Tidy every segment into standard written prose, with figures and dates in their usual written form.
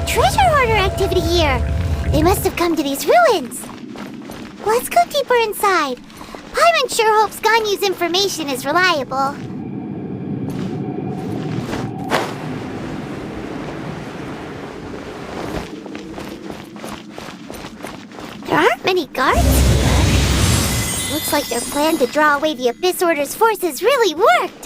treasure hoarder activity here. They must have come to these ruins. Let's go deeper inside. Paimon sure hopes Ganyu's information is reliable. There aren't many guards here. Looks like their plan to draw away the Abyss Order's forces really worked.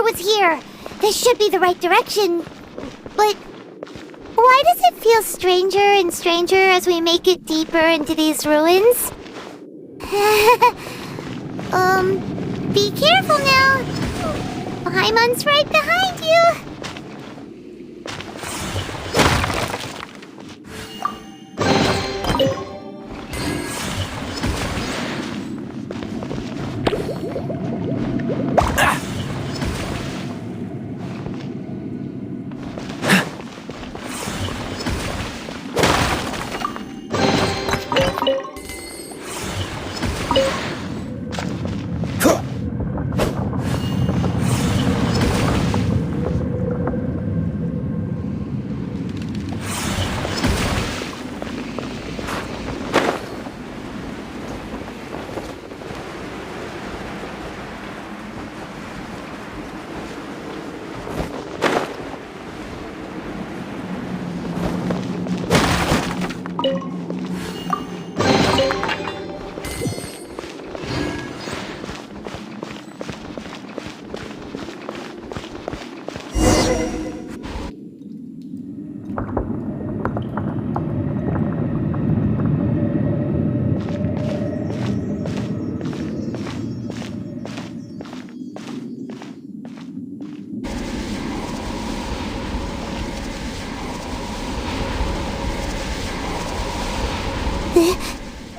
Was here. This should be the right direction. But why does it feel stranger and stranger as we make it deeper into these ruins? Be careful now. Paimon's right behind you.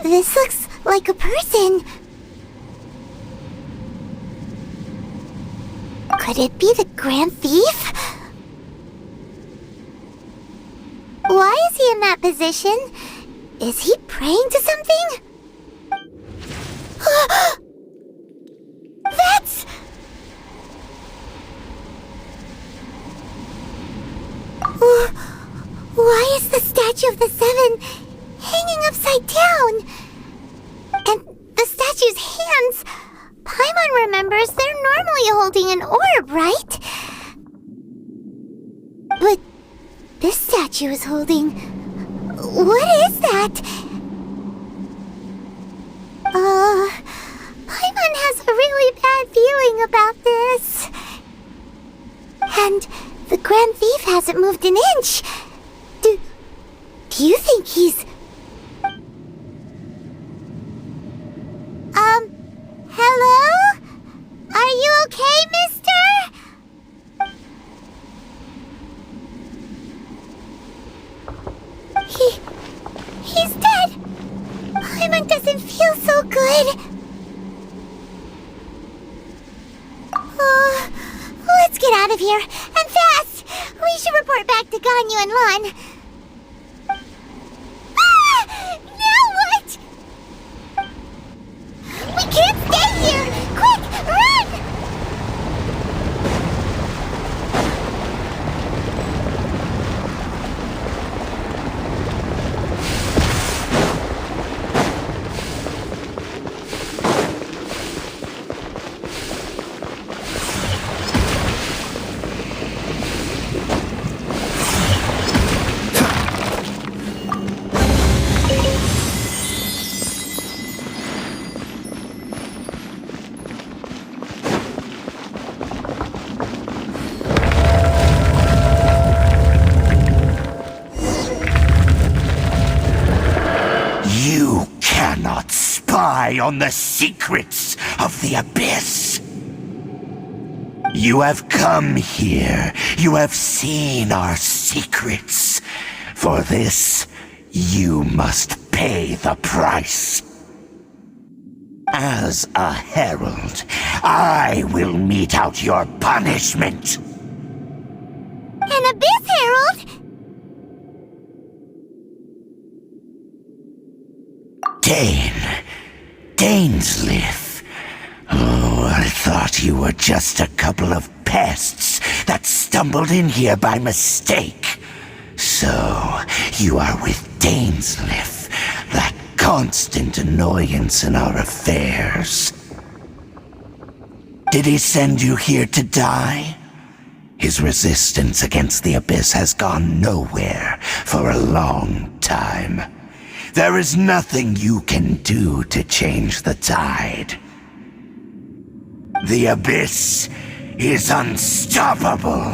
This looks like a person. Could it be the Grand Thief? Why is he in that position? Is he praying to something? That's... Why is the Statue of the Seven hanging upside down? And the statue's hands... Paimon remembers they're normally holding an orb, right? But this statue is holding... What is that? Paimon has a really bad feeling about this. And the Grand Thief hasn't moved an inch. Do you think he's... Hello? Are you okay, mister? He's dead. Paimon doesn't feel so good. Let's get out of here, and fast! We should report back to Ganyu and Lan. Now what? We can't stay here! Quick, run! On the secrets of the Abyss. You have come here. You have seen our secrets. For this, you must pay the price. As a herald, I will mete out your punishment. An Abyss Herald? Dainsleif. Oh, I thought you were just a couple of pests that stumbled in here by mistake. So, you are with Dainsleif, that constant annoyance in our affairs. Did he send you here to die? His resistance against the Abyss has gone nowhere for a long time. There is nothing you can do to change the tide. The Abyss is unstoppable.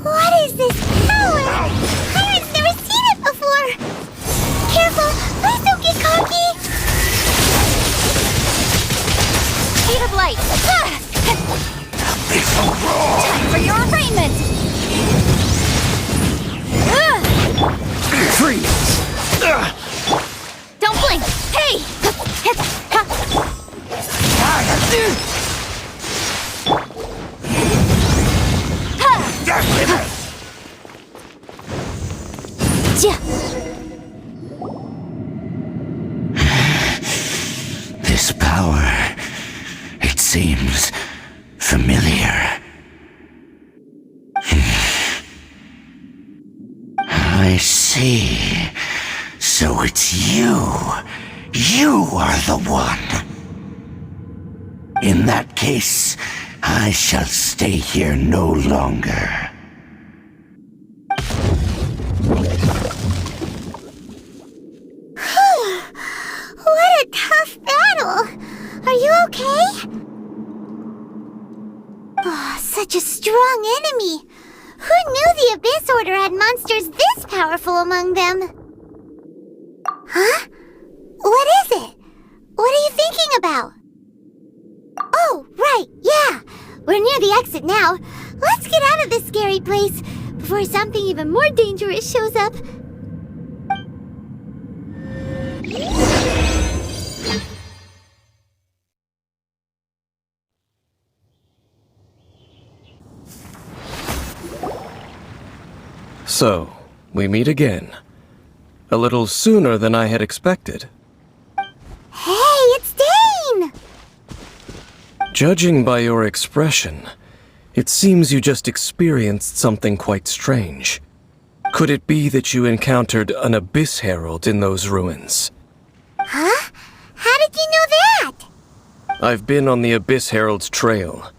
What is this power? Pirate's never seen it before. Careful, please don't get cocky. Speed of light. Abyssal roar! Time for your arraignment. Freeze! Don't blink. Hey! This power, it seems familiar. I see. So it's you. You are the one. In that case, I shall stay here no longer. What a tough battle! Are you okay? Oh, such a strong enemy! Who knew the Abyss Order had monsters this powerful among them? Huh? What is it? What are you thinking about? Oh, right, yeah! We're near the exit now. Let's get out of this scary place before something even more dangerous shows up. So, we meet again. A little sooner than I had expected. Hey, it's Dane! Judging by your expression, it seems you just experienced something quite strange. Could it be that you encountered an Abyss Herald in those ruins? Huh? How did you know that? I've been on the Abyss Herald's trail.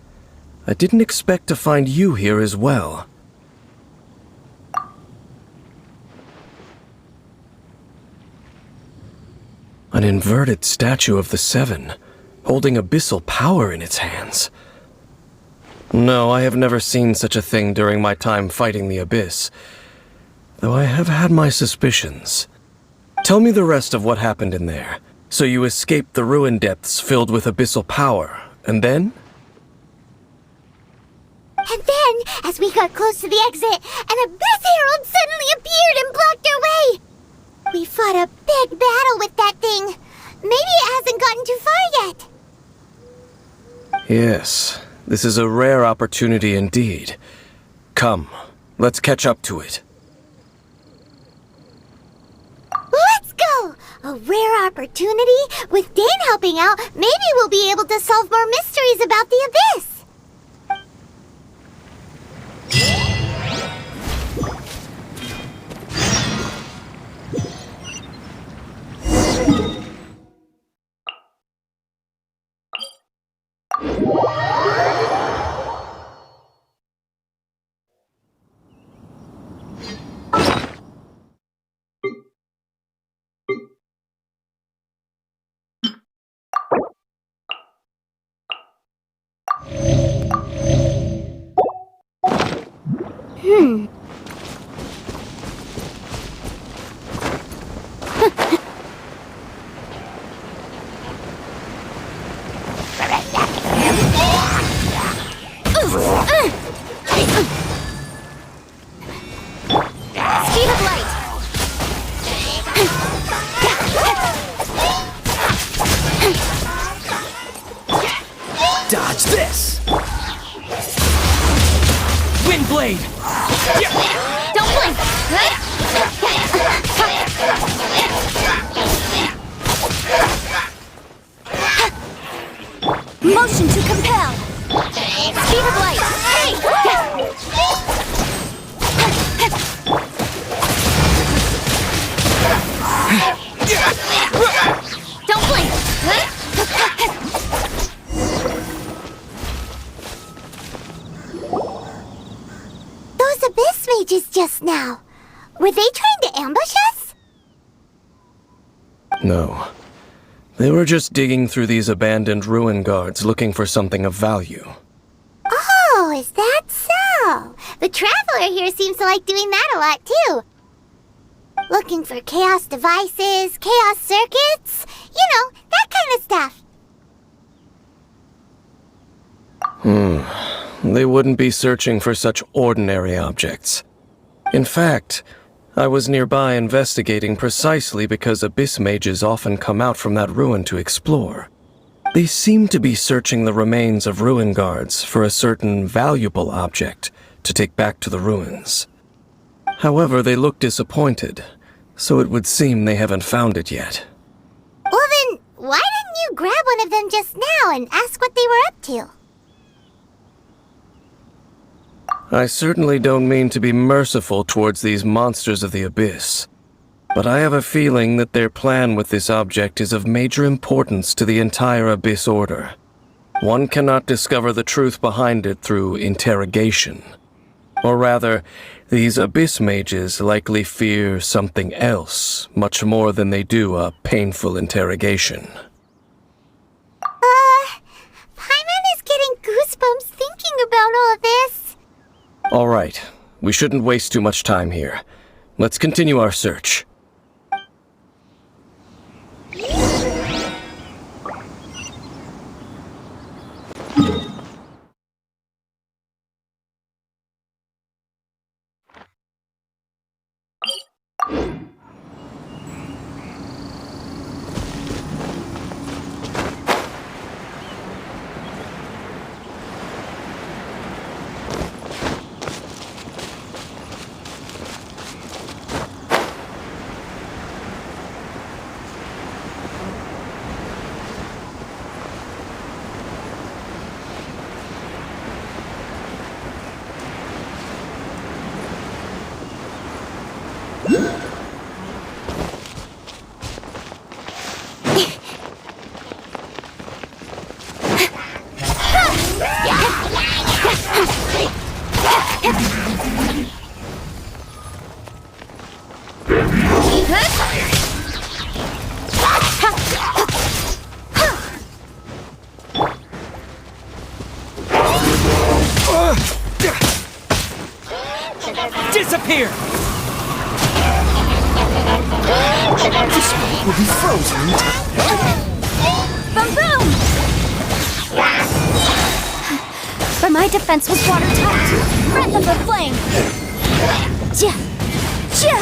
I didn't expect to find you here as well. An inverted statue of the Seven, holding abyssal power in its hands. No, I have never seen such a thing during my time fighting the Abyss, though I have had my suspicions. Tell me the rest of what happened in there. So you escaped the ruin depths filled with abyssal power, and then? And then, as we got close to the exit, an Abyss Herald suddenly appeared and blocked our way! We fought a big battle with that thing. Maybe it hasn't gotten too far yet. Yes, this is a rare opportunity indeed. Come, let's catch up to it. Let's go! A rare opportunity? With Dane helping out, maybe we'll be able to solve more mysteries about the Abyss! Motion to compel. Speed of light. Hey! Don't blink. Those abyss mages just now. Were they trying to ambush us? No. They were just digging through these abandoned ruin guards looking for something of value. Oh, is that so? The Traveler here seems to like doing that a lot, too. Looking for chaos devices, chaos circuits, you know, that kind of stuff. They wouldn't be searching for such ordinary objects. In fact, I was nearby investigating precisely because abyss mages often come out from that ruin to explore. They seem to be searching the remains of ruin guards for a certain valuable object to take back to the ruins. However, they look disappointed, so it would seem they haven't found it yet. Well then, why didn't you grab one of them just now and ask what they were up to? I certainly don't mean to be merciful towards these monsters of the abyss, but I have a feeling that their plan with this object is of major importance to the entire Abyss Order. One cannot discover the truth behind it through interrogation. Or rather, these abyss mages likely fear something else much more than they do a painful interrogation. Paimon is getting goosebumps thinking about all of this. All right, we shouldn't waste too much time here. Let's continue our search. Disappear! This one will be frozen in time. Boom boom! But my defense was watertight. Breath of the flame! Ja! Ja!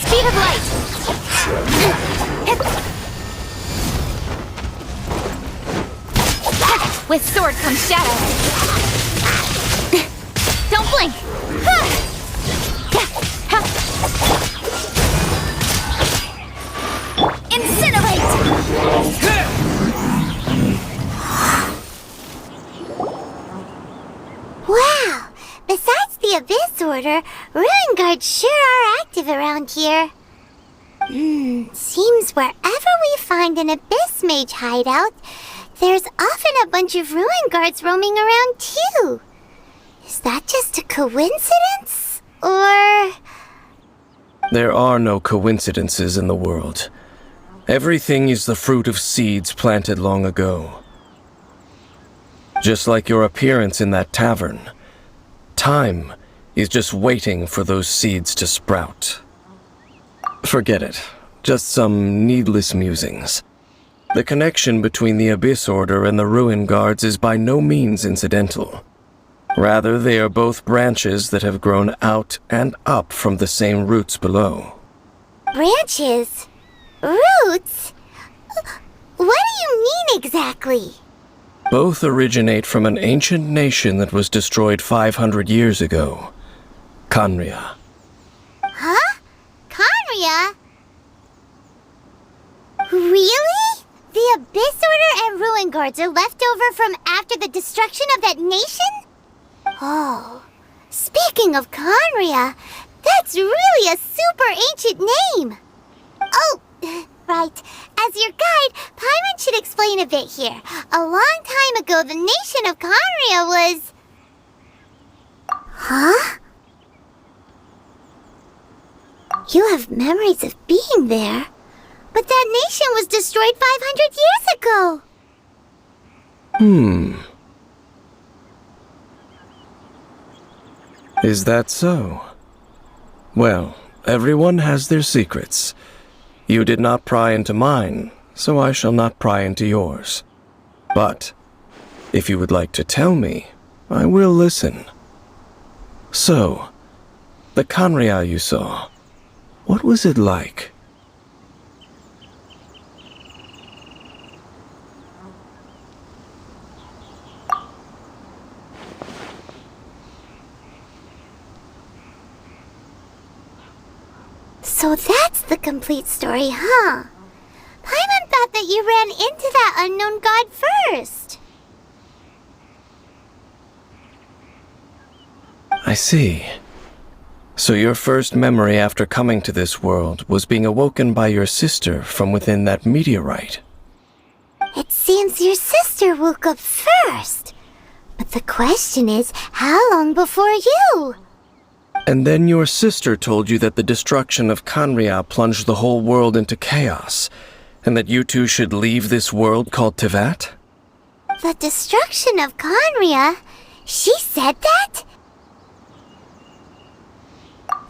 Speed of light! With sword comes shadow. Don't blink! Incinerate! Wow! Besides the Abyss Order, Ruin Guards sure are active around here. Seems wherever we find an Abyss Mage hideout, there's often a bunch of Ruin Guards roaming around too. Is that just a coincidence? Or... There are no coincidences in the world. Everything is the fruit of seeds planted long ago. Just like your appearance in that tavern, time is just waiting for those seeds to sprout. Forget it. Just some needless musings. The connection between the Abyss Order and the Ruin Guards is by no means incidental. Rather, they are both branches that have grown out and up from the same roots below. Branches? Roots? What do you mean exactly? Both originate from an ancient nation that was destroyed 500 years ago. Khaenri'ah. Huh? Khaenri'ah? Really? The Abyss Order and Ruin Guards are left over from after the destruction of that nation? Oh, speaking of Khaenri'ah, that's really a super ancient name. Oh, right. As your guide, Paimon should explain a bit here. A long time ago, the nation of Khaenri'ah was... Huh? You have memories of being there. But that nation was destroyed 500 years ago. Is that so? Well, everyone has their secrets. You did not pry into mine, so I shall not pry into yours. But, if you would like to tell me, I will listen. So, the Khaenri'ah you saw, what was it like? So that's the complete story, huh? Paimon thought that you ran into that unknown god first. I see. So your first memory after coming to this world was being awoken by your sister from within that meteorite. It seems your sister woke up first. But the question is, how long before you? And then your sister told you that the destruction of Khaenri'ah plunged the whole world into chaos, and that you two should leave this world called Teyvat? The destruction of Khaenri'ah? She said that?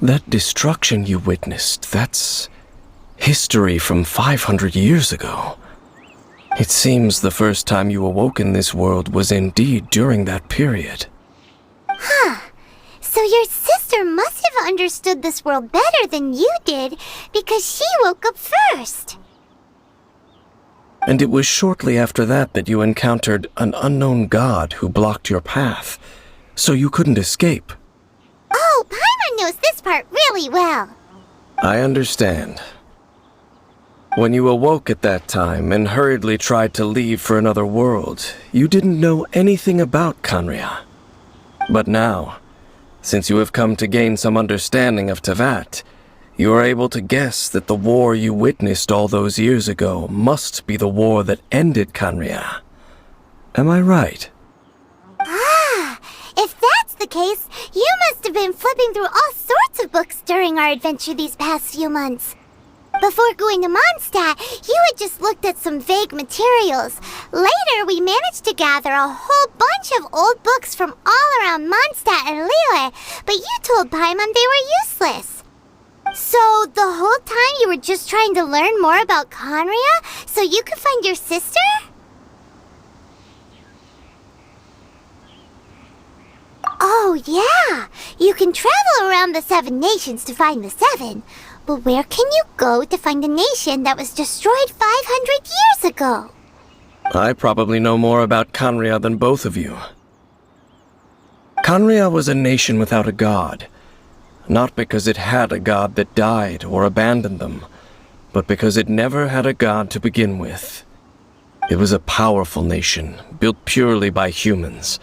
That destruction you witnessed, that's history from 500 years ago. It seems the first time you awoke in this world was indeed during that period. Huh. So your sister must have understood this world better than you did, because she woke up first. And it was shortly after that that you encountered an unknown god who blocked your path, so you couldn't escape. Oh, Paimon knows this part really well. I understand. When you awoke at that time and hurriedly tried to leave for another world, you didn't know anything about Khaenri'ah. But now, since you have come to gain some understanding of Teyvat, you are able to guess that the war you witnessed all those years ago must be the war that ended Khaenri'ah. Am I right? Ah, if that's the case, you must have been flipping through all sorts of books during our adventure these past few months. Before going to Mondstadt, you had just looked at some vague materials. Later, we managed to gather a whole bunch of old books from all around Mondstadt and Liyue, but you told Paimon they were useless. So, the whole time you were just trying to learn more about Khaenri'ah so you could find your sister? Oh, yeah! You can travel around the 7 nations to find the 7. But where can you go to find a nation that was destroyed 500 years ago? I probably know more about Khaenri'ah than both of you. Khaenri'ah was a nation without a god. Not because it had a god that died or abandoned them, but because it never had a god to begin with. It was a powerful nation, built purely by humans.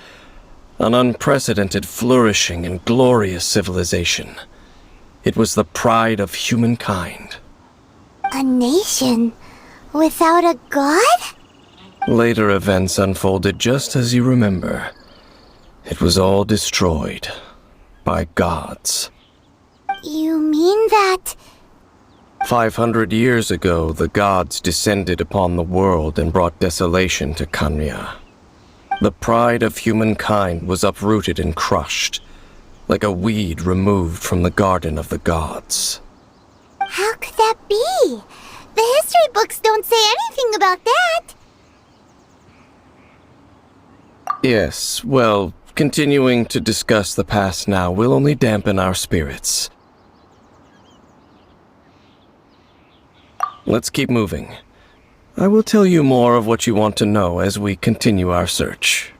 An unprecedented, flourishing, and glorious civilization. It was the pride of humankind. A nation without a god? Later events unfolded just as you remember. It was all destroyed by gods. You mean that... 500 years ago, the gods descended upon the world and brought desolation to Khaenri'ah. The pride of humankind was uprooted and crushed, like a weed removed from the garden of the gods. How could that be? The history books don't say anything about that. Yes, well, Continuing to discuss the past now will only dampen our spirits. Let's keep moving. I will tell you more of what you want to know as we continue our search.